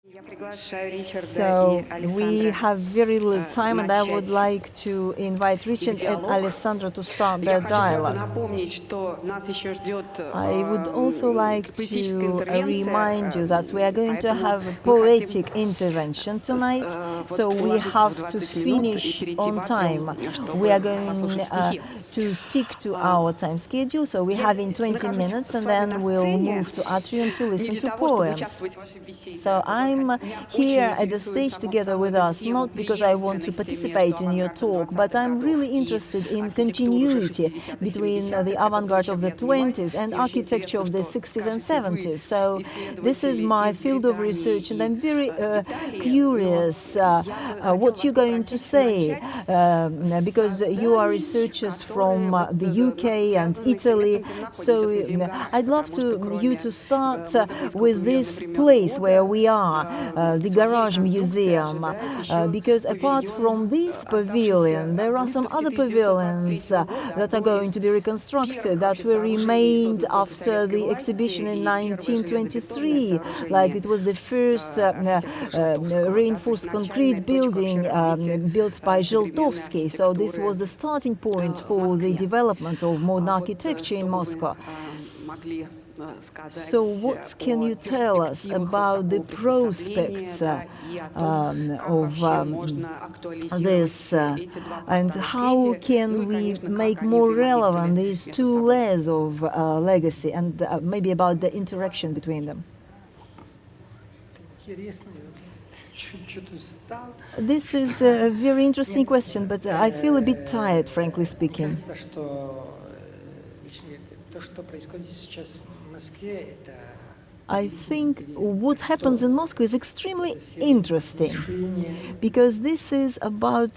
So we have very little time, and I would like to invite Richard and Alessandro to start their dialogue. I would also like to remind you that we are going to have a poetic intervention tonight, so we have to finish on time. We are going to stick to our time schedule, so we have in 20 minutes, and then we'll move to atrium to listen to poems. So I'm here at the stage together with us, not because I want to participate in your talk, but I'm really interested in continuity between the avant-garde of the 20s and architecture of the 60s and 70s. So this is my field of research, and I'm very curious what you're going to say, because you are researchers from the UK and Italy. So I'd love you to start with this place where we are, the Garage Museum, because apart from this pavilion, there are some other pavilions that are going to be reconstructed that were remained after the exhibition in 1923, like it was the first reinforced concrete building built by Zheltovsky. So this was the starting point for the development of modern architecture in Moscow. So what can you tell us about the prospects of this, and how can we make more relevant these two layers of legacy, and maybe about the interaction between them? This is a very interesting question, but I feel a bit tired, frankly speaking. I think what happens in Moscow is extremely interesting, because this is about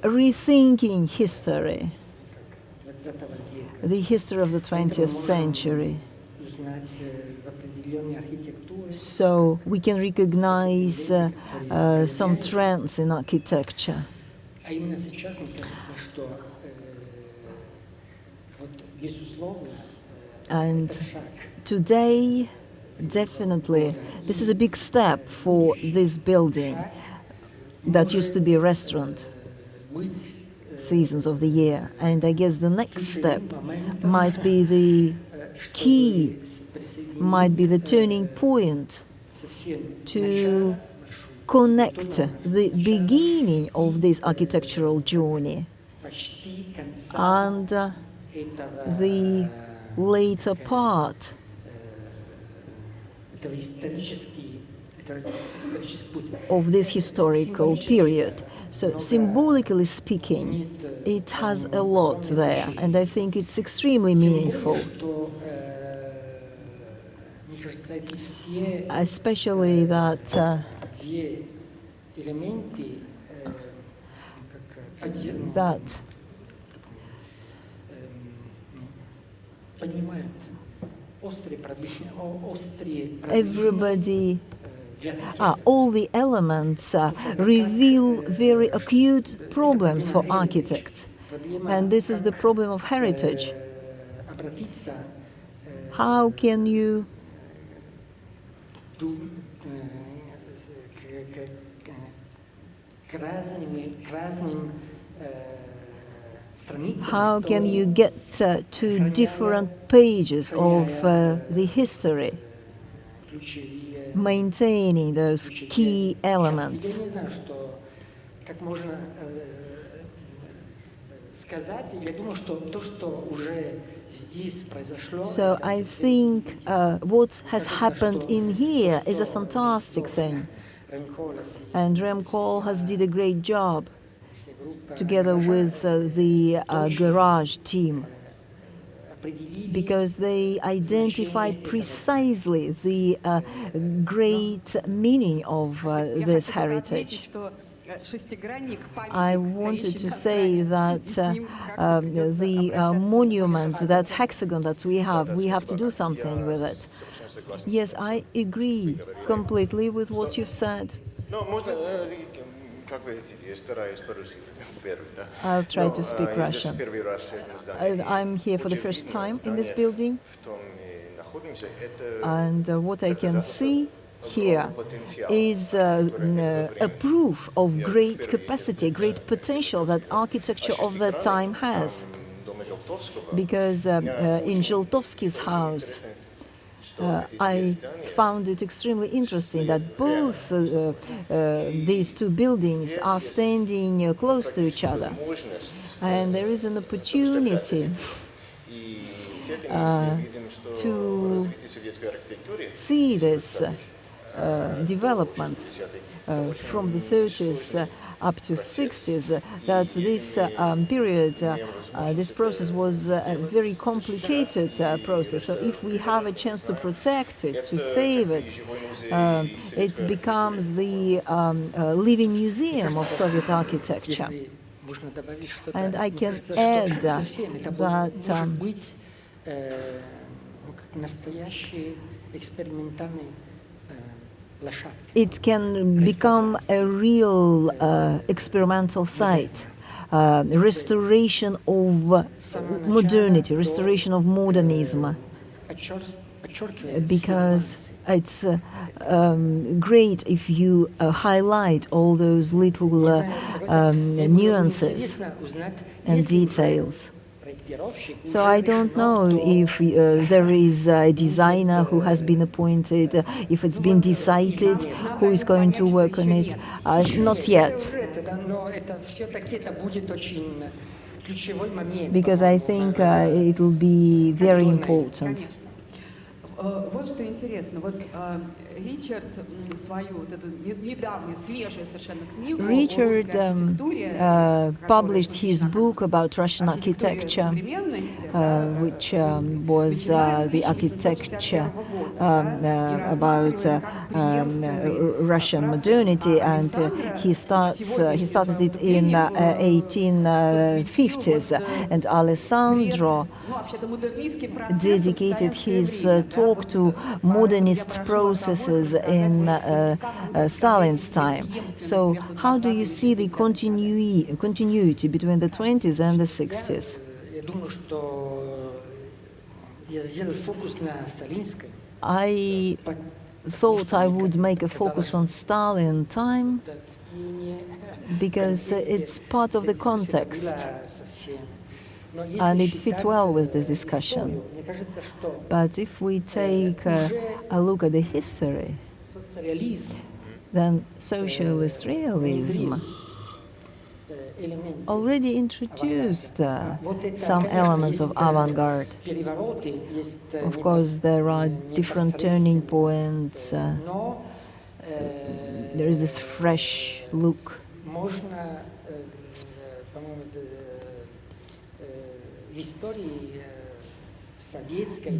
rethinking history, the history of the 20th century. So we can recognize some trends in architecture. And today, definitely, this is a big step for this building that used to be a restaurant seasons of the year. And I guess the next step might be the key, might be the turning point to connect the beginning of this architectural journey and the later part of this historical period. So symbolically speaking, it has a lot there, and I think it's extremely meaningful. Especially that everybody, all the elements reveal very acute problems for architects. And this is the problem of heritage. How can you get to different pages of the history, maintaining those key elements? So I think what has happened in here is a fantastic thing. And Rem Kool has did a great job together with the Garage team, because they identified precisely the great meaning of this heritage. I wanted to say that the monument, that hexagon that we have to do something with it. Yes, I agree completely with what you've said. I'll try to speak Russian. I'm here for the first time in this building, and what I can see here is a proof of great capacity, great potential that architecture of that time has. Because in Zheltovsky's house, I found it extremely interesting that both these two buildings are standing close to each other. And there is an opportunity to see this development from the 30s up to 60s, that this period, this process was a very complicated process. So if we have a chance to protect it, to save it, it becomes the living museum of Soviet architecture. And I can add that it can become a real experimental site, restoration of modernity, restoration of modernism, because it's great if you highlight all those little nuances and details. So I don't know if there is a designer who has been appointed, if it's been decided who is going to work on it. Not yet. Because I think it will be very important. Вот что интересно, вот Ричард свою вот эту недавнюю, свежую совершенно книгу о русской архитектуре published his book about Russian architecture, which was the architecture about Russian modernity, and he started it in 1850s, and Alessandro dedicated his talk to modernist processes in Stalin's time. So how do you see the continuity between the 20s and the 60s? I thought I would make a focus on Stalin time because it's part of the context. And it fit well with this discussion. But if we take a look at the history, then socialist realism already introduced some elements of avant-garde. Of course, there are different turning points. There is this fresh look.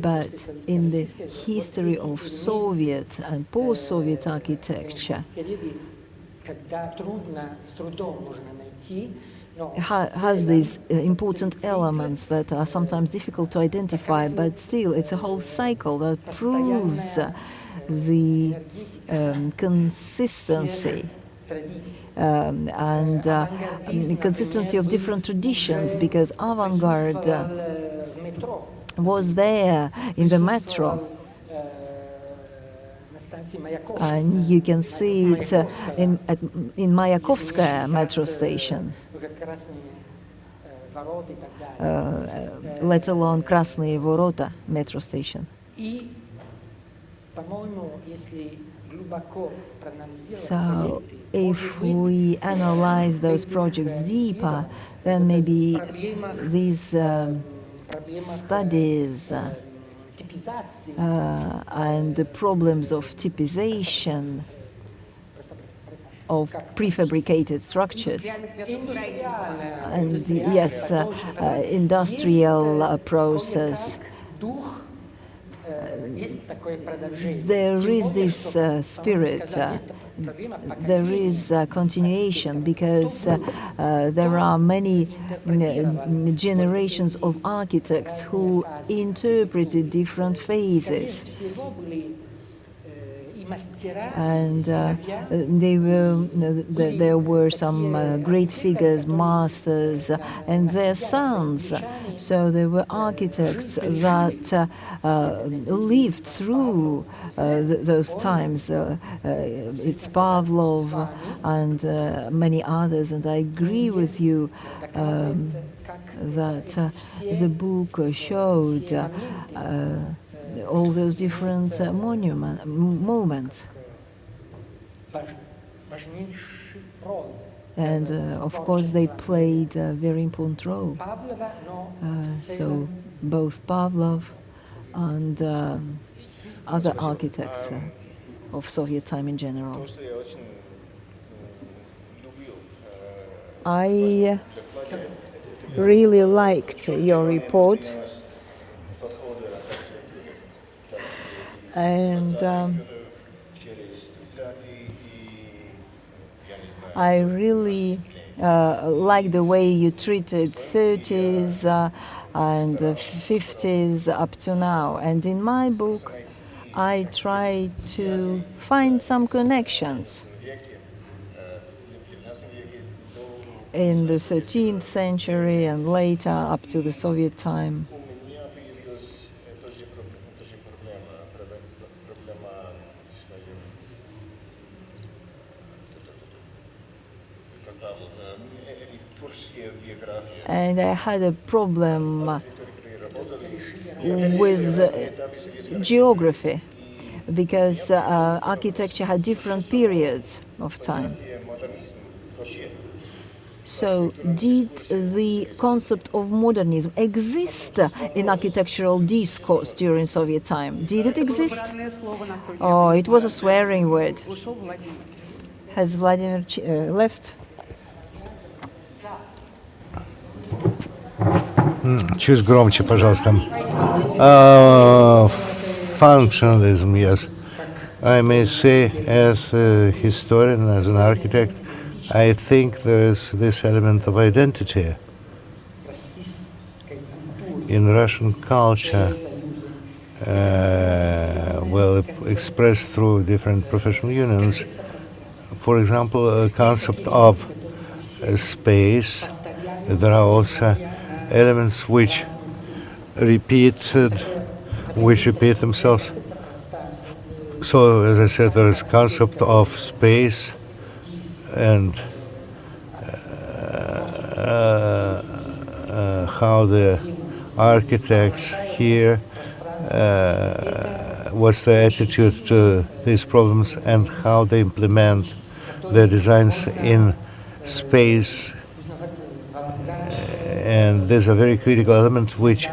But in the history of Soviet and post-Soviet architecture, has these important elements that are sometimes difficult to identify, but still it's a whole cycle that proves the consistency and the consistency of different traditions, because avant-garde was there in the metro. And you can see it in Mayakovskaya metro station, let alone Krasные Vorota metro station. So if we analyze those projects deeper, then maybe these studies and the problems of typization of prefabricated structures and the industrial process. There is this spirit, there is continuation, because there are many generations of architects who interpreted different phases. And there were some great figures, masters, and their sons. So there were architects that lived through those times. It's Pavlov and many others, and I agree with you that the book showed all those different moments. And of course they played a very important role. So both Pavlov and other architects of Soviet time in general. I really liked your report, and I really like the way you treated 30s and 50s up to now. And in my book, I try to find some connections in the 13th century and later up to the Soviet time. And I had a problem with geography because architecture had different periods of time. So did the concept of modernism exist in architectural discourse during Soviet time? Did it exist? Oh, it was a swearing word. Has Vladimir left? Чуть громче, пожалуйста. Functionalism, yes. I may say, as a historian, as an architect, I think there is this element of identity in Russian culture, well, expressed through different professional unions. For example, a concept of space. There are also elements which repeat themselves. So, as I said, there is concept of space and how the architects here, what's their attitude to these problems and how they implement their designs in space. And there's a very critical element which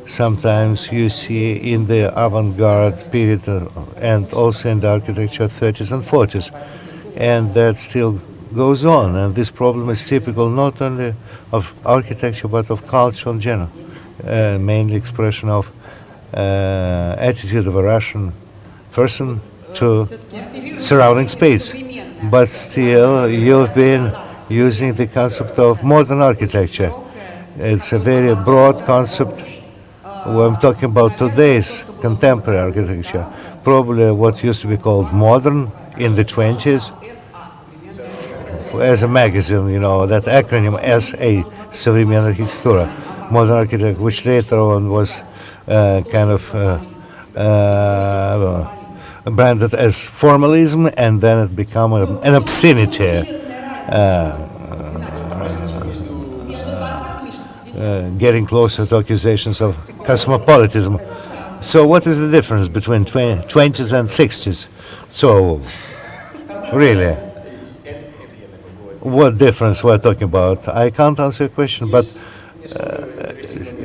sometimes you see in the avant-garde period and also in the architecture 30s and 40s. And that still goes on. And this problem is typical not only of architecture but of culture in general. Mainly expression of attitude of a Russian person to surrounding space. But still, you've been using the concept of modern architecture. It's a very broad concept. I'm talking about today's contemporary architecture. Probably what used to be called modern in the 20s. As a magazine, you know, that acronym SA, Современная архитектура, modern architecture, which later on was kind of branded as formalism, and then it became an obscenity. Getting closer to accusations of cosmopolitanism. So what is the difference between 20s and 60s? So, really, what difference we're talking about? I can't answer your question, but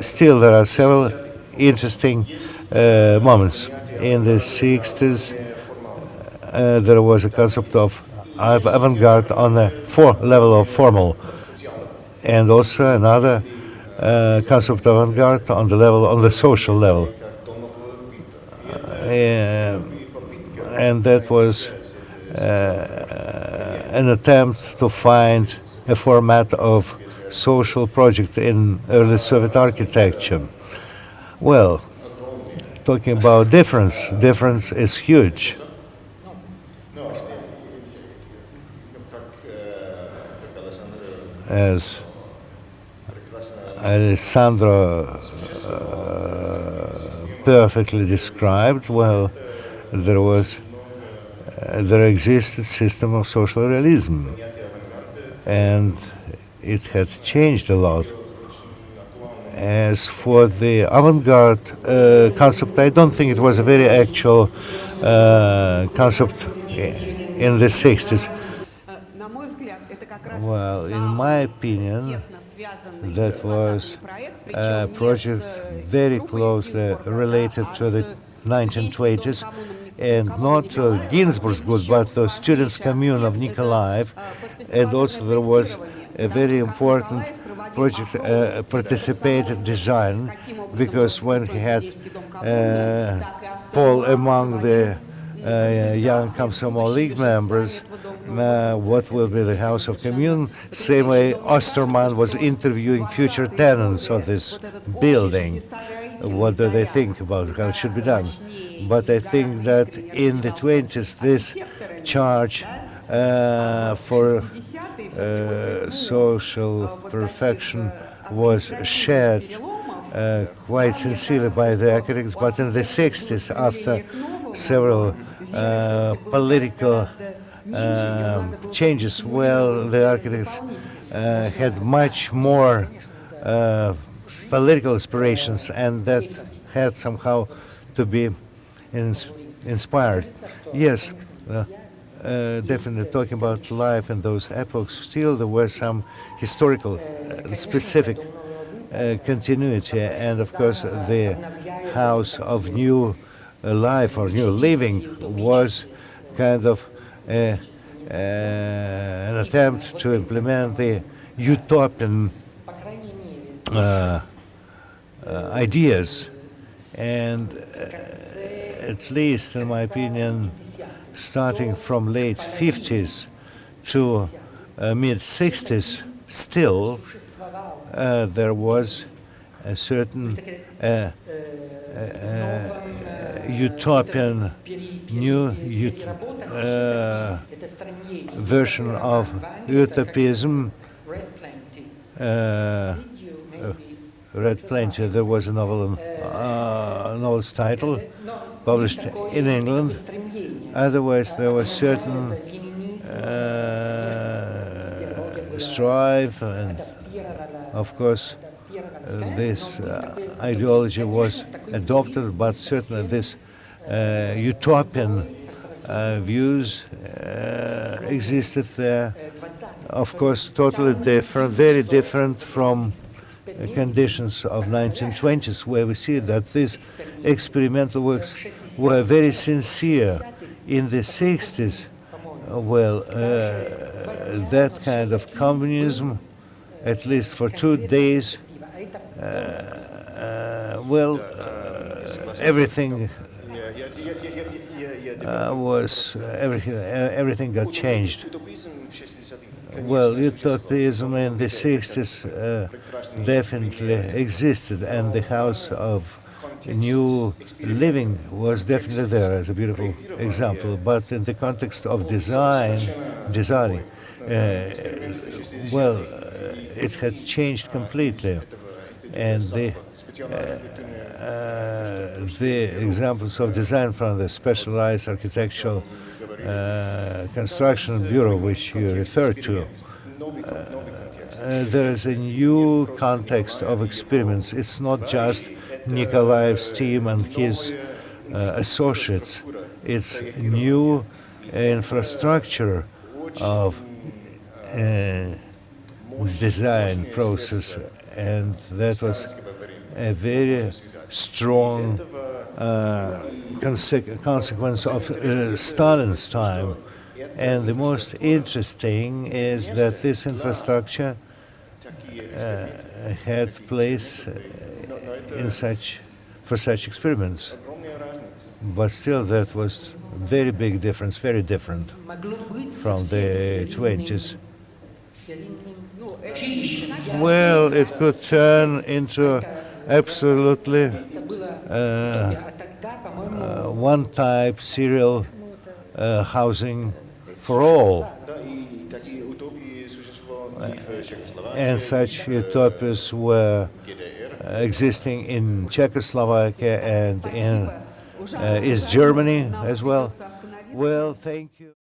still there are several interesting moments. In the 60s, there was a concept of avant-garde on the level of formal, and also another concept of avant-garde on the social level, and that was an attempt to find a format of social project in early Soviet architecture. Well, talking about difference is huge. as Alessandro perfectly described, well, there existed system of social realism, and it had changed a lot. As for the avant-garde concept, I don't think it was a very actual concept in the 60s. Well, in my opinion, that was a project very closely related to the 1920s, and not Ginsburg's group, but the students' commune of Nikolaev, and also there was a very important project participated design, because when he had Paul among the young Komsomol League members, what will be the House of Commune, same way Osterman was interviewing future tenants of this building. What do they think about how it should be done? But I think that in the 20s, this charge for social perfection was shared quite sincerely by the architects. But in the 60s, after several political changes, well, the architects had much more political aspirations, and that had somehow to be inspired. Yes, definitely talking about life in those epochs, still there was some historical specific continuity, and of course the house of new life or new living was kind of an attempt to implement the utopian ideas, and at least in my opinion, starting from late 50s to mid 60s, still there was a certain utopian new version of utopism. Read plenty. There was a novel's title published in England. Otherwise, there was certain strife, and of course, this ideology was adopted, but certainly this utopian views existed there. Of course, totally different, very different from conditions of 1920s, where we see that these experimental works were very sincere. In the 60s, well, that kind of communism, at least for 2 days, everything everything got changed. Well, utopism in the 60s definitely existed, and the house of new living was definitely there as a beautiful example. But in the context of designing, well, it had changed completely, and the examples of design from the specialized architectural construction bureau which you referred to, there is a new context of experiments. It's not just Nikolaev's team and his associates. It's new infrastructure of design process, and that was a very strong consequence of Stalin's time. And the most interesting is that this infrastructure had place for such experiments. But still, that was very big difference, very different from the 20s. Well, it could turn into absolutely one-type serial housing for all. And such utopias were existing in Czechoslovakia and in East Germany as well. Well, thank you.